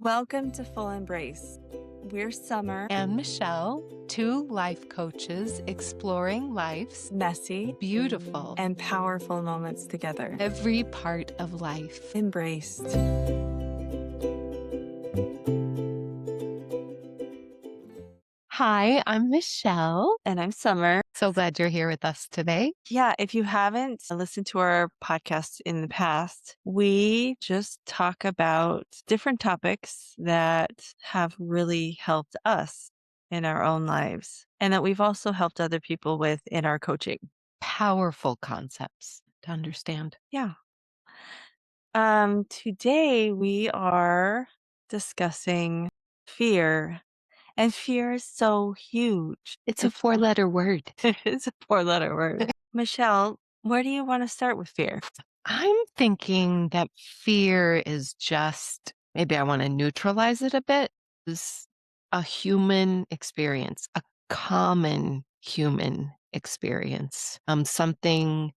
Welcome to Full Embrace. We're Summer and Michelle, two life coaches exploring life's messy beautiful and powerful moments together. every part of life. Embraced. Hi, I'm Michelle. And I'm Summer. So glad you're here with us today. Yeah, if you haven't listened to our podcast in the past, we just talk about different topics that have really helped us in our own lives and that we've also helped other people with in our coaching. Powerful concepts to understand. Yeah. Today we are discussing fear, and fear is so huge. It's a four-letter word. It's a four-letter word. Michelle, where do you want to start with fear? I'm thinking that fear is just, maybe I want to neutralize it a bit, is a human experience, a common human experience, something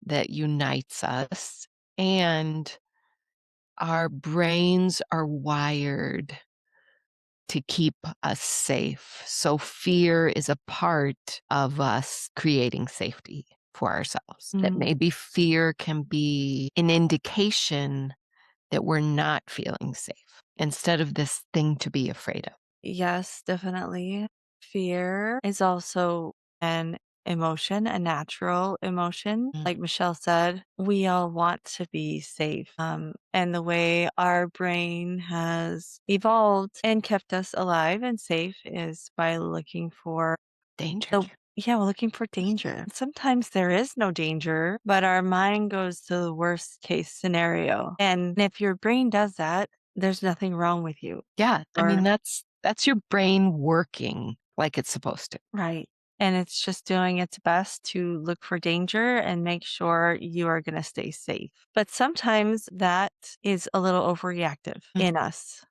that unites us. And our brains are wired to keep us safe. So fear is a part of us creating safety for ourselves. That maybe fear can be an indication that we're not feeling safe instead of this thing to be afraid of. Yes, definitely. Fear is also an emotion, a natural emotion. Mm. Like Michelle said, we all want to be safe. And the way our brain has evolved and kept us alive and safe is by looking for Danger. yeah, we're looking for danger. Sometimes there is no danger, but our mind goes to the worst case scenario. And if your brain does that, there's nothing wrong with you. Yeah. I Or- mean, that's your brain working like it's supposed to. Right. And it's just doing its best to look for danger and make sure you are going to stay safe. But sometimes that is a little overreactive in us.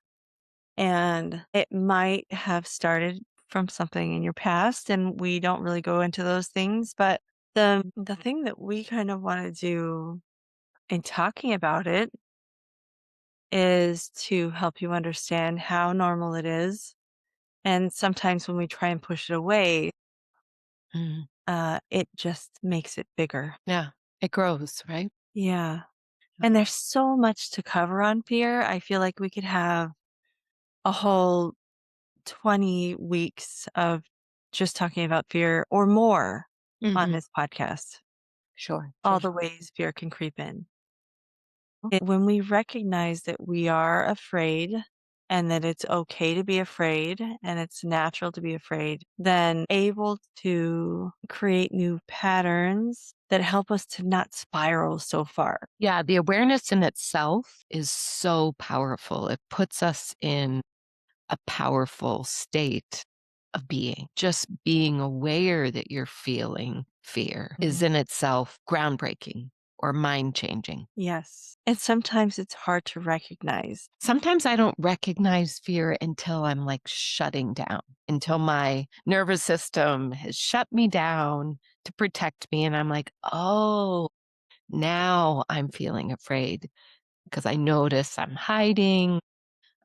And it might have started from something in your past, and we don't really go into those things. But the thing that we kind of want to do in talking about it is to help you understand how normal it is. And sometimes when we try and push it away, Mm. it just makes it bigger. Yeah. It grows, right? Yeah. And there's so much to cover on fear. I feel like we could have a whole 20 weeks of just talking about fear or more on this podcast, Sure. all the ways fear can creep in. When we recognize that we are afraid and that it's okay to be afraid and it's natural to be afraid, then able to create new patterns that help us to not spiral so far. Yeah, the awareness in itself is so powerful. It puts us in a powerful state of being. Just being aware that you're feeling fear is in itself groundbreaking or mind changing. Yes. And sometimes it's hard to recognize. Sometimes I don't recognize fear until I'm like shutting down, until my nervous system has shut me down to protect me. And I'm like, oh, now I'm feeling afraid because I notice I'm hiding.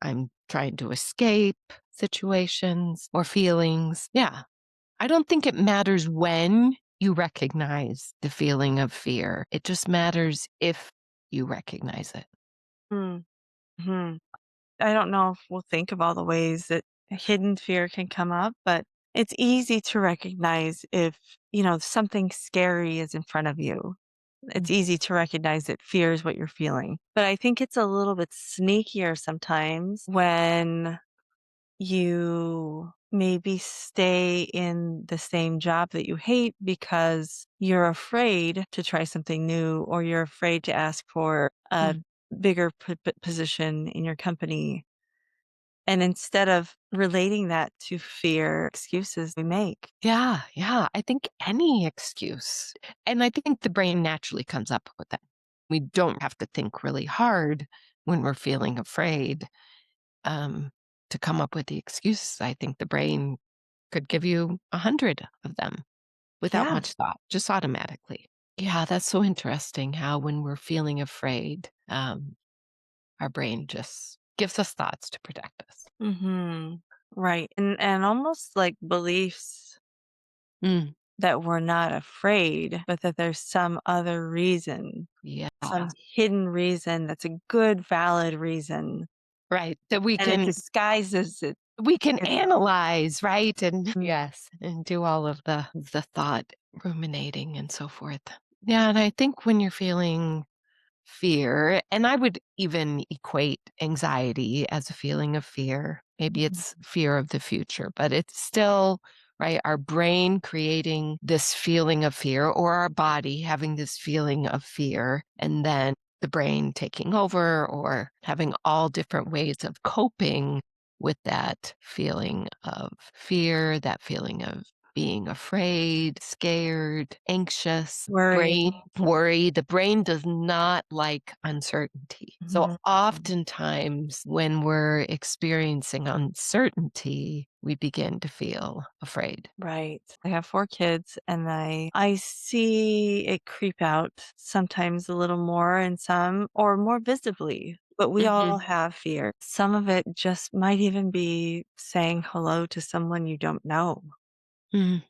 I'm trying to escape situations or feelings. Yeah. I don't think it matters when you recognize the feeling of fear. It just matters if you recognize it. Mm-hmm. I don't know if we'll think of all the ways that hidden fear can come up, but it's easy to recognize if, something scary is in front of you. It's easy to recognize that fear is what you're feeling. But I think it's a little bit sneakier sometimes when you maybe stay in the same job that you hate because you're afraid to try something new or you're afraid to ask for a bigger position in your company. And instead of relating that to fear, excuses we make. Yeah, yeah. I think any excuse. And I think the brain naturally comes up with that. We don't have to think really hard when we're feeling afraid um, to come up with the excuses. I think the brain could give you 100 of them without Yeah. much thought, just automatically. Yeah, that's so interesting how when we're feeling afraid, our brain just gives us thoughts to protect us. Mhm. Right, and almost like beliefs Mm, that we're not afraid, but that there's some other reason, some yeah, hidden reason that's a good, valid reason, right. That we and it can disguises it. we can It's analyze, right? And mm, yes, and do all of the thought ruminating and so forth. Yeah, and I think when you're feeling fear, and I would even equate anxiety as a feeling of fear. Maybe it's fear of the future, but it's still, right, our brain creating this feeling of fear or our body having this feeling of fear, and then the brain taking over or having all different ways of coping with that feeling of fear, that feeling of being afraid, scared, anxious, worry. brain worry. The brain does not like uncertainty. So Mhm. oftentimes when we're experiencing uncertainty, we begin to feel afraid. Right. I have 4 kids, and I see it creep out sometimes a little more and some or more visibly, but we all Mhm. have fear. Some of it just might even be saying hello to someone you don't know Mm,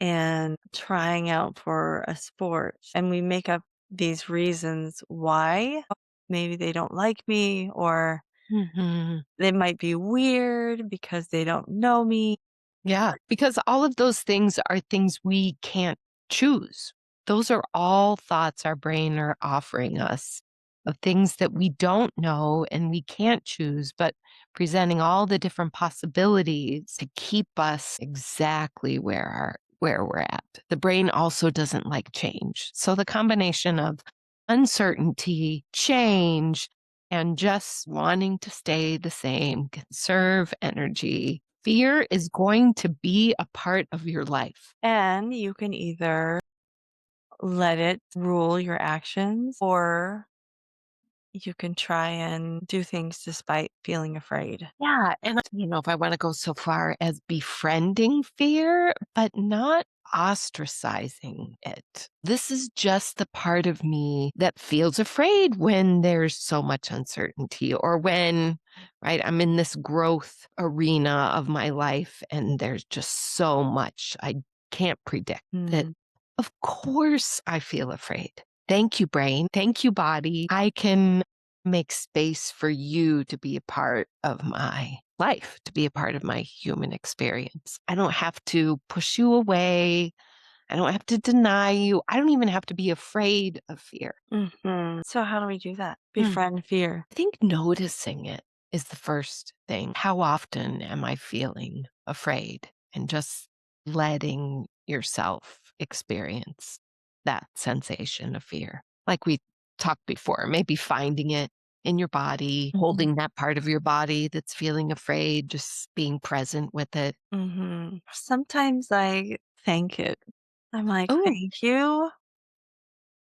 and trying out for a sport, and we make up these reasons why. Maybe they don't like me, or mhm. they might be weird because they don't know me. Yeah, because all of those things are things we can't choose. Those are all thoughts our brain are offering us of things that we don't know and we can't choose, but presenting all the different possibilities to keep us exactly where we're at. The brain also doesn't like change. So the combination of uncertainty, change, and just wanting to stay the same, conserve energy. Fear is going to be a part of your life. And you can either let it rule your actions, or you can try and do things despite feeling afraid. Yeah, and I don't know if I wanna go so far as befriending fear, but not ostracizing it. This is just the part of me that feels afraid when there's so much uncertainty or when, right, I'm in this growth arena of my life and there's just so much I can't predict that. Mm, Of course, I feel afraid. Thank you, brain. Thank you, body. I can make space for you to be a part of my life, to be a part of my human experience. I don't have to push you away. I don't have to deny you. I don't even have to be afraid of fear. mhm. So how do we do that? Hmm. Befriend fear. I think noticing it is the first thing. How often am I feeling afraid? And just letting yourself experience that sensation of fear. Like we talked before, maybe finding it in your body, Mhm. holding that part of your body that's feeling afraid, just being present with it. Mhm. Sometimes I thank it. I'm like, Oh, "Thank you,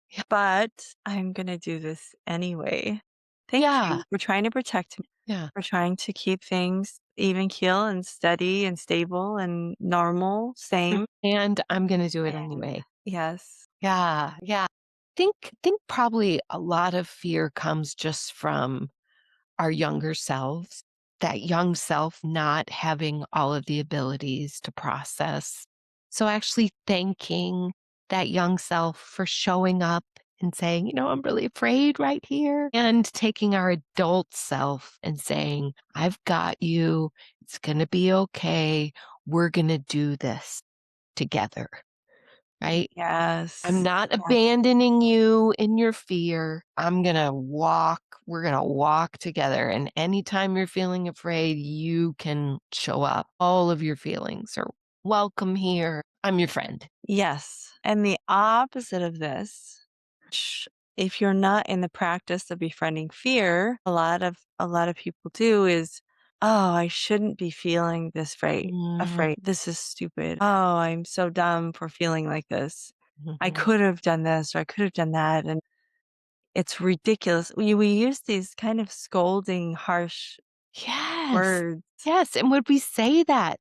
yeah. but I'm gonna do this anyway. Thank Yeah. you for trying to protect me, Yeah. for trying to keep things even keel and steady and stable and normal, same." And I'm going to do it And anyway. yes. Yeah. Yeah. Think probably a lot of fear comes just from our younger selves, that young self not having all of the abilities to process. So actually thanking that young self for showing up and saying, I'm really afraid right here. And taking our adult self and saying, I've got you. It's going to be okay. We're going to do this together, right? I'm Yes. not Yes. abandoning you in your fear. We're gonna walk together. And anytime you're feeling afraid, you can show up. All of your feelings are welcome here. I'm your friend. Yes, and the opposite of this, sh if you're not in the practice of befriending fear, a lot of people do is, "Oh, I shouldn't be feeling this Mm, afraid. This is stupid. Oh, I'm so dumb for feeling like this. I mhm. could have done this, or I could have done that," and it's ridiculous. We use these kind of scolding, harsh Yes. words. Yes. And would we say that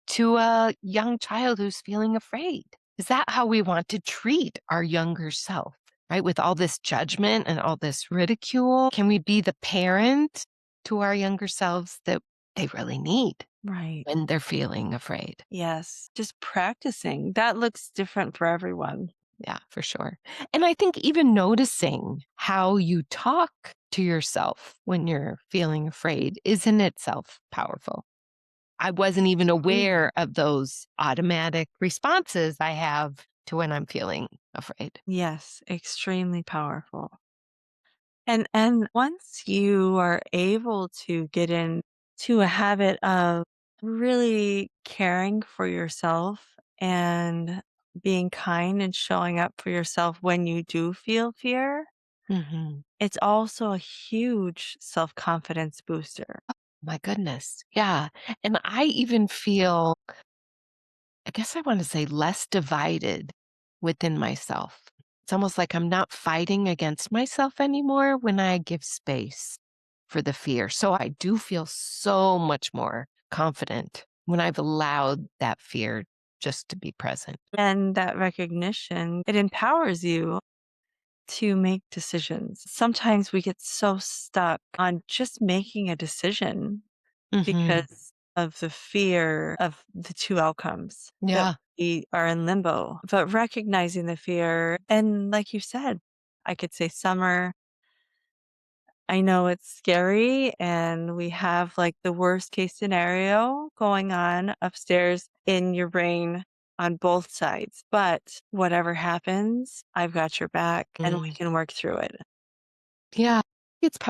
to a young child who's feeling afraid? Is that how we want to treat our younger self, right? With all this judgment and all this ridicule, can we be the parent to our younger selves that they really need Right. when they're feeling afraid? Yes. Just practicing. That looks different for everyone. Yeah, for sure. And I think even noticing how you talk to yourself when you're feeling afraid is in itself powerful. I wasn't even Absolutely. aware of those automatic responses I have to when I'm feeling afraid. Yes, extremely powerful. And once you are able to get into a habit of really caring for yourself and being kind and showing up for yourself when you do feel fear, Mhm. it's also a huge self-confidence booster. My goodness. Yeah. And I even feel, I guess I want to say, less divided within myself. It's almost like I'm not fighting against myself anymore when I give space for the fear. So I do feel so much more confident when I've allowed that fear just to be present. And that recognition, it empowers you to make decisions. Sometimes we get so stuck on just making a decision Hmm. because of the fear of the 2 outcomes that Yeah. we are in limbo. But recognizing the fear and like you said, I could say summer, I know it's scary and we have like the worst case scenario going on upstairs in your brain on both sides. But whatever happens, I've got your back and we Mm. can work through it. Yeah.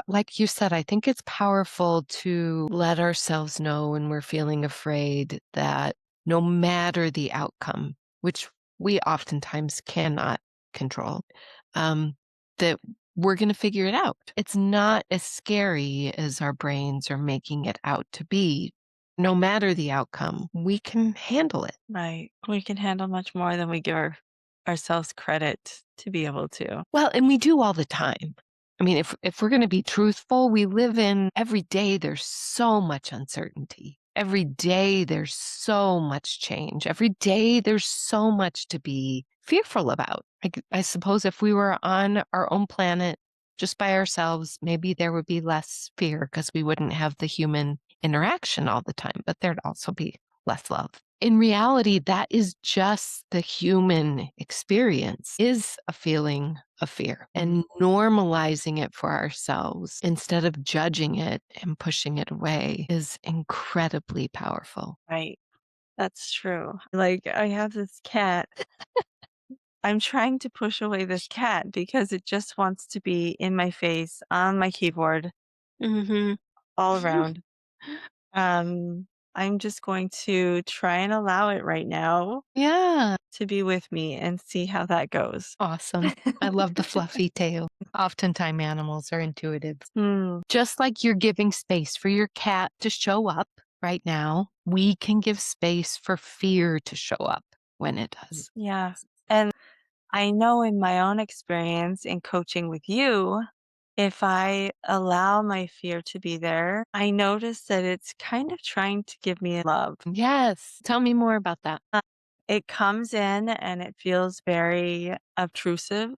Like you said, I think it's powerful to let ourselves know when we're feeling afraid that no matter the outcome, which we oftentimes cannot control, um, that we're going to figure it out. It's not as scary as our brains are making it out to be. No matter the outcome, we can handle it. Right. We can handle much more than we give ourselves credit to be able to. Well, and we do all the time. I mean, if we're gonna be truthful, we live in every day there's so much uncertainty. Every day there's so much change. Every day there's so much to be fearful about. I suppose if we were on our own planet just by ourselves, maybe there would be less fear because we wouldn't have the human interaction all the time, but there'd also be less love. In reality, that is just the human experience, is a feeling of fear, Mm, and normalizing it for ourselves instead of judging it and pushing it away is incredibly powerful. right. That's true. Like, I have this cat. I'm trying to push away this cat because it just wants to be in my face, on my keyboard, Mhm. all around. I'm just going to try and allow it right now Yeah, to be with me and see how that goes. awesome. I love the fluffy tail. Oftentimes animals are intuitive. Hmm. Just like you're giving space for your cat to show up right now, we can give space for fear to show up when it does. Yeah. And I know in my own experience in coaching with you, if I allow my fear to be there, I notice that it's kind of trying to give me love. Yes. Tell me more about that. Uh, It comes in and it feels very intrusive.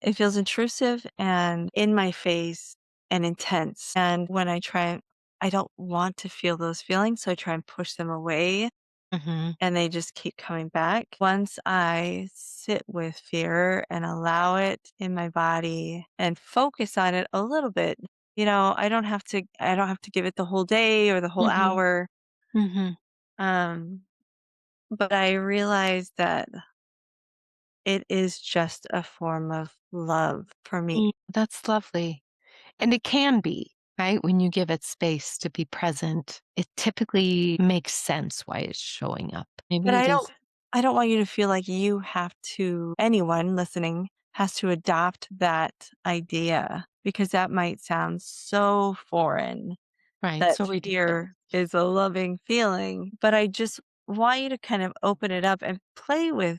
It feels intrusive and in my face and intense. And when I don't want to feel those feelings, so I try and push them away Mhm. and they just keep coming back. Once I sit with fear and allow it in my body and focus on it a little bit, I don't have to give it the whole day or the whole Mhm. hour. Mhm. Um, but I realize that it is just a form of love for me. That's lovely. And it can be, right? When you give it space to be present, it typically makes sense why it's showing up. But Maybe it is. I don't want you to feel like anyone listening has to adopt that idea because that might sound so foreign Right. that So ridiculous. fear is a loving feeling. But I just want you to kind of open it up and play with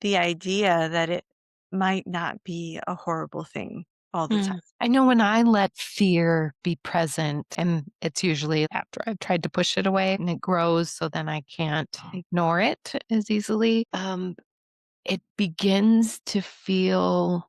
the idea that it might not be a horrible thing. all the time. I know when I let fear be present, and it's usually after I've tried to push it away and it grows, so then I can't ignore it as easily. It begins to feel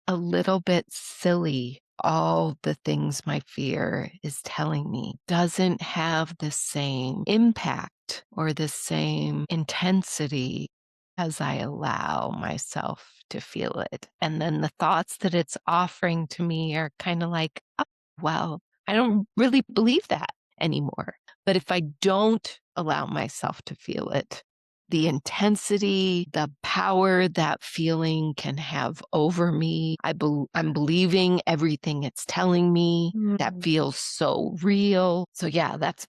a little bit silly. All the things my fear is telling me doesn't have the same impact or the same intensity as I allow myself to feel it. And then the thoughts that it's offering to me are kind of like, oh, well, I don't really believe that anymore. But if I don't allow myself to feel it, the intensity, the power that feeling can have over me. I'm believing everything it's telling me. That Mm, feels so real. So, yeah, that's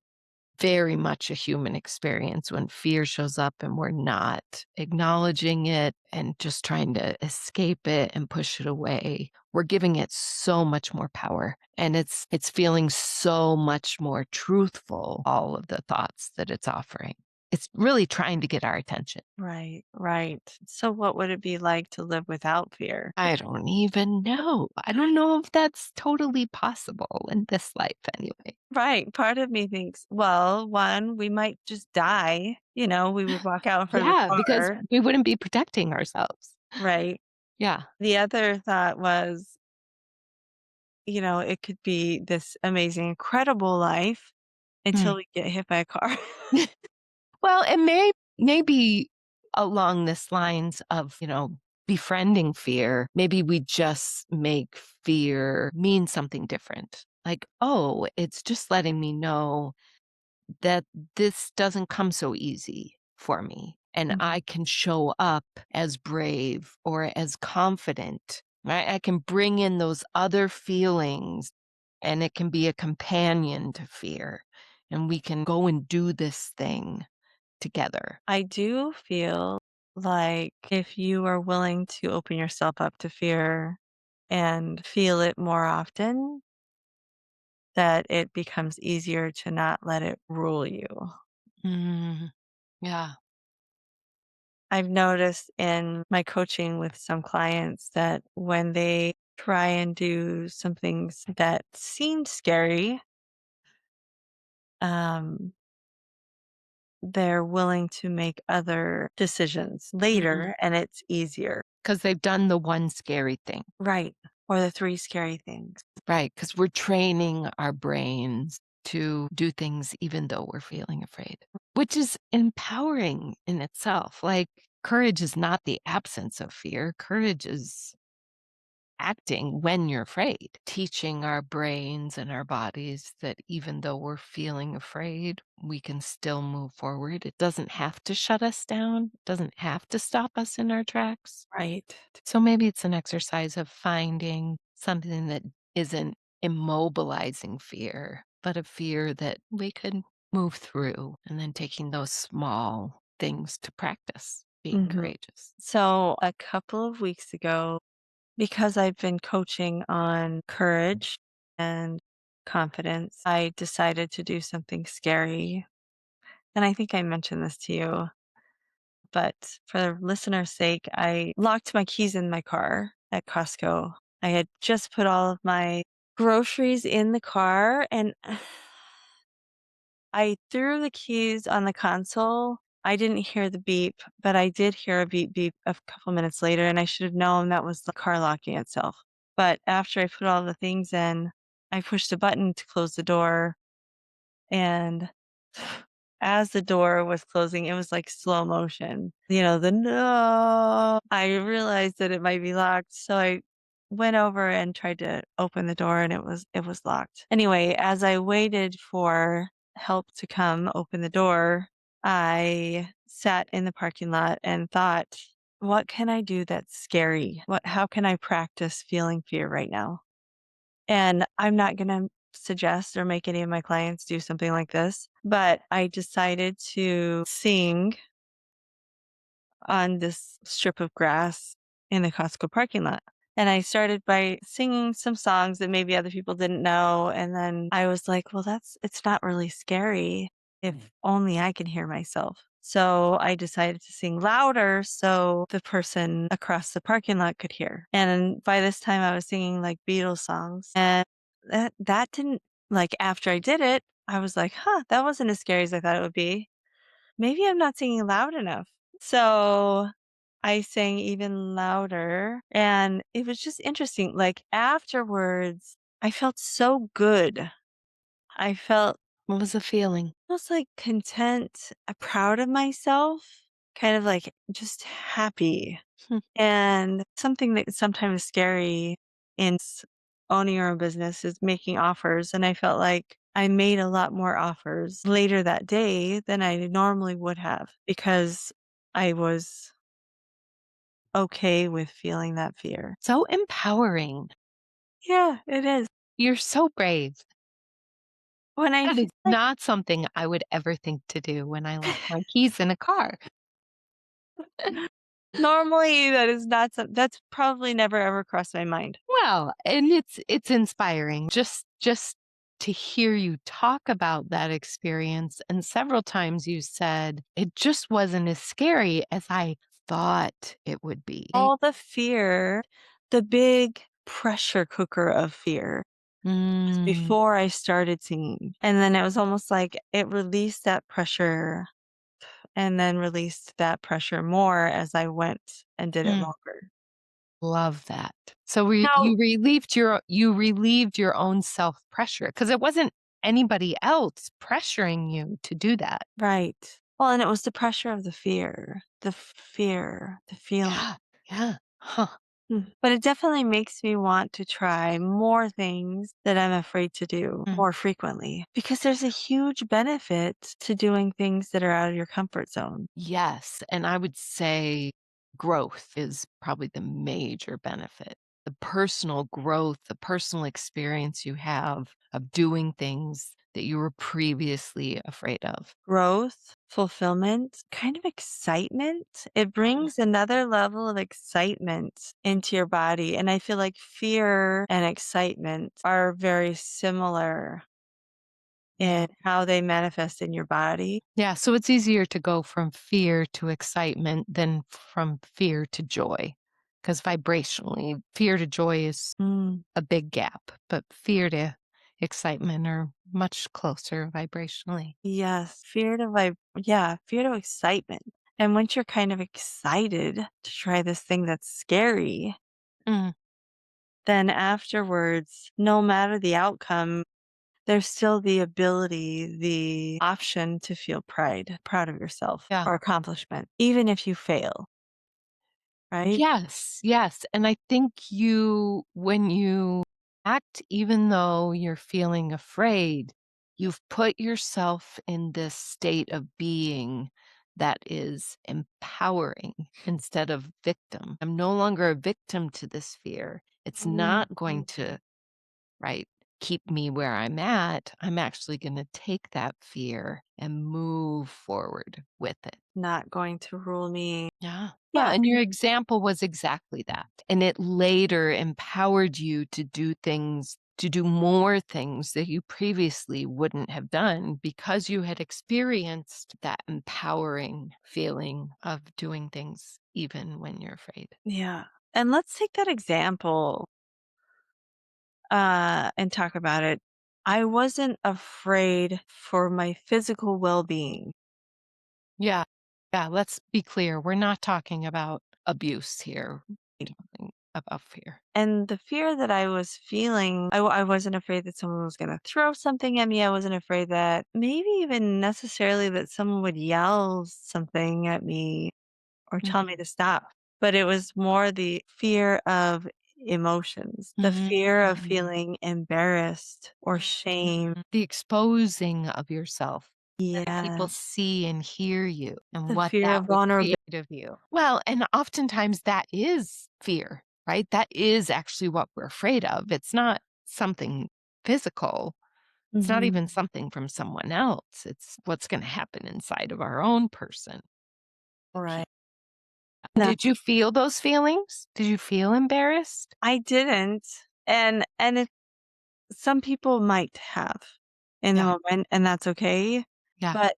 very much a human experience when fear shows up and we're not acknowledging it and just trying to escape it and push it away. We're giving it so much more power and it's feeling so much more truthful, all of the thoughts that it's offering. It's really trying to get our attention. right, right. So what would it be like to live without fear? I don't even know. I don't know if that's totally possible in this life anyway. Right. Part of me thinks, well, one, we might just die. We would walk out in front of Yeah, a because car. we wouldn't be protecting ourselves. Right. Yeah. The other thought was, it could be this amazing, incredible life Mm. until we get hit by a car. Well, it may be along this lines of, befriending fear. Maybe we just make fear mean something different. Like, oh, it's just letting me know that this doesn't come so easy for me. And I Mhm. can show up as brave or as confident, right? I can bring in those other feelings and it can be a companion to fear. And we can go and do this thing together. I do feel like if you are willing to open yourself up to fear and feel it more often, that it becomes easier to not let it rule you. Mm, yeah. I've noticed in my coaching with some clients that when they try and do some things that seem scary, um, they're willing to make other decisions later and it's easier. Because they've done the one scary thing. Right. Or the three scary things. Right, because 'cause we're training our brains to do things even though we're feeling afraid, which is empowering in itself. Like, courage is not the absence of fear. Courage is acting when you're afraid, teaching our brains and our bodies that even though we're feeling afraid, we can still move forward. It doesn't have to shut us down, it doesn't have to stop us in our tracks. Right. So maybe it's an exercise of finding something that isn't immobilizing fear, but a fear that we could move through and then taking those small things to practice being hmm courageous. So a couple of weeks ago, because I've been coaching on courage and confidence, I decided to do something scary. And I think I mentioned this to you, but for the listener's sake, I locked my keys in my car at Costco. I had just put all of my groceries in the car and I threw the keys on the console. I didn't hear the beep, but I did hear a beep beep a couple minutes later, and I should have known that was the car locking itself. But after I put all the things in, I pushed a button to close the door, and as the door was closing, it was like slow motion. The no. I realized that it might be locked, so I went over and tried to open the door and it was locked. Anyway, as I waited for help to come open the door, I sat in the parking lot and thought, what can I do that's scary? How can I practice feeling fear right now? And I'm not going to suggest or make any of my clients do something like this, but I decided to sing on this strip of grass in the Costco parking lot. And I started by singing some songs that maybe other people didn't know. And then I was like, well, it's not really scary if only I can hear myself. So I decided to sing louder so the person across the parking lot could hear. And by this time I was singing like Beatles songs. And that didn't like after I did it, I was like, huh, that wasn't as scary as I thought it would be. Maybe I'm not singing loud enough. So I sang even louder and it was just interesting. Like afterwards, I felt so good. I felt What was the feeling? almost like content, proud of myself, kind of like just happy. Hmm. And something that sometimes scary in owning your own business is making offers. And I felt like I made a lot more offers later that day than I normally would have because I was okay with feeling that fear. So empowering. Yeah, it is. You're so brave. When I That feel is like not something I would ever think to do when I lost my keys in a car. normally that is not that's probably never ever crossed my mind. Well, and it's inspiring just to hear you talk about that experience, and several times you said, "It just wasn't as scary as I thought it would be." All the fear, the big pressure cooker of fear was Mm, before I started singing. And then it was almost like it released that pressure and then released that pressure more as I went and did it mm, longer. love that. So Now, you relieved your own self-pressure because it wasn't anybody else pressuring you to do that. right. Well, and it was the pressure of the fear, the feeling. Yeah, yeah. Huh. But it definitely makes me want to try more things that I'm afraid to do Mm. more frequently because there's a huge benefit to doing things that are out of your comfort zone. Yes, and I would say growth is probably the major benefit. The personal growth, the personal experience you have of doing things that you were previously afraid of. Growth, fulfillment, kind of excitement. It brings another level of excitement into your body. And I feel like fear and excitement are very similar Yeah. in how they manifest in your body. Yeah, so it's easier to go from fear to excitement than from fear to joy. Because vibrationally, fear to joy is Mm, a big gap, but fear to excitement are much closer vibrationally. yes, yeah, fear to excitement. And once you're kind of excited to try this thing that's scary, Mm, then afterwards, no matter the outcome, there's still the ability, the option to feel proud of yourself yeah. or accomplishment, even if you fail, right? Yes, yes, and I think when you act even though you're feeling afraid, you've put yourself in this state of being that is empowering instead of victim. I'm no longer a victim to this fear. It's Mhm. not going to, right, keep me where I'm at. I'm actually gonna take that fear and move forward with it. Not going to rule me. Yeah. Well, Yeah. and your example was exactly that. And it later empowered you to do things, to do more things that you previously wouldn't have done because you had experienced that empowering feeling of doing things even when you're afraid. Yeah. And let's take that example and talk about it. I wasn't afraid for my physical well-being. Yeah. Yeah. Let's be clear. We're not talking about abuse here. We're talking about fear. And the fear that I was feeling, I wasn't afraid that someone was going to throw something at me. I wasn't afraid that maybe even necessarily that someone would yell something at me or tell me to stop. But it was more the fear of emotions, the fear of Mhm. feeling embarrassed or shame. The exposing of yourself, letting people Yes. see and hear you and The what fear that of would vulnerability. create of you. Well, and oftentimes that is fear, right? That is actually what we're afraid of. It's not something physical. It's not Hmm. even something from someone else. It's what's going to happen inside of our own person. Right. Did you feel those feelings? Did you feel embarrassed? I didn't. And some people might have in the Yeah. moment, and that's okay. Yeah. But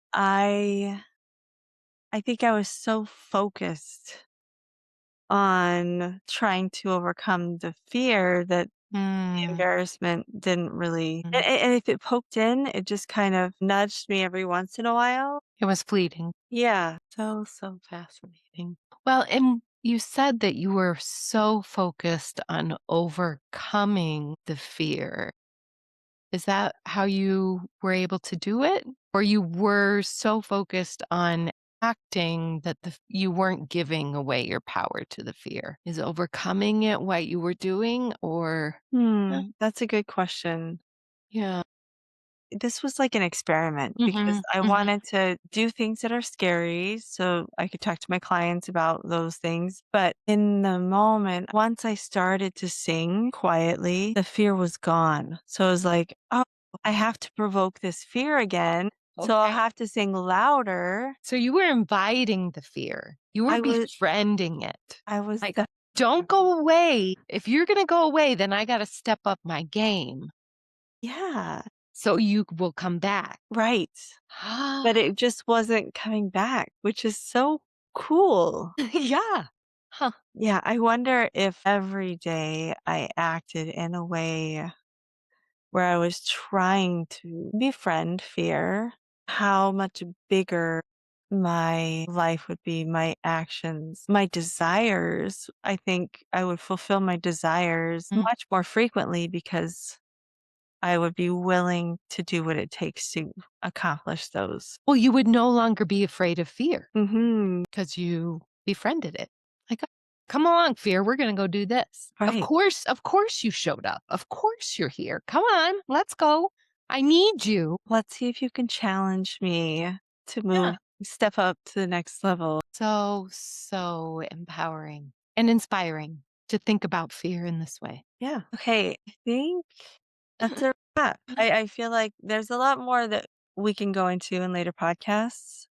I think I was so focused on trying to overcome the fear that the Mm, embarrassment didn't really mm. and if it poked in, it just kind of nudged me every once in a while. It was fleeting. Yeah. So, so fascinating. Well, and you said that you were so focused on overcoming the fear. Is that how you were able to do it? Or you were so focused on acting that you weren't giving away your power to the fear? Is overcoming it what you were doing? Or, yeah. That's a good question. Yeah. This was like an experiment because Hmm. I Hmm. wanted to do things that are scary so I could talk to my clients about those things. But in the moment, once I started to sing quietly, the fear was gone. So I was like, oh, I have to provoke this fear again. So I'll Okay. have to sing louder. So you were inviting the fear. You were I was, befriending it. I was, Like, don't go away. If you're going to go away, then I got to step up my game yeah, so you will come back. right. But Ah, it just wasn't coming back, which is so cool. yeah. Huh. Yeah, I wonder if every day I acted in a way where I was trying to befriend fear, how much bigger my life would be, my actions, my desires. I think I would fulfill my desires Mm. much more frequently because I would be willing to do what it takes to accomplish those. Well, you would no longer be afraid of fear Mhm. because you befriended it. Like, come along, fear. We're going to go do this. Right. Of course you showed up. Of course you're here. Come on, let's go. I need you. Let's see if you can challenge me to Yeah. move, step up to the next level. So, so empowering and inspiring to think about fear in this way. Yeah. Okay. I think that's a wrap. I feel like there's a lot more that we can go into in later podcasts,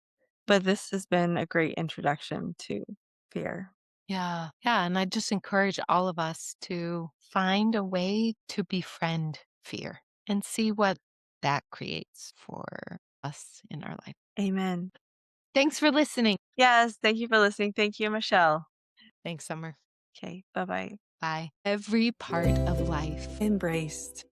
but this has been a great introduction to fear. Yeah. Yeah. And I just encourage all of us to find a way to befriend fear and see what that creates for us in our life. Amen. Thanks for listening. Yes. Thank you for listening. Thank you, Michelle. Thanks, Summer. Okay. Bye bye. Bye. Every part of life Embraced.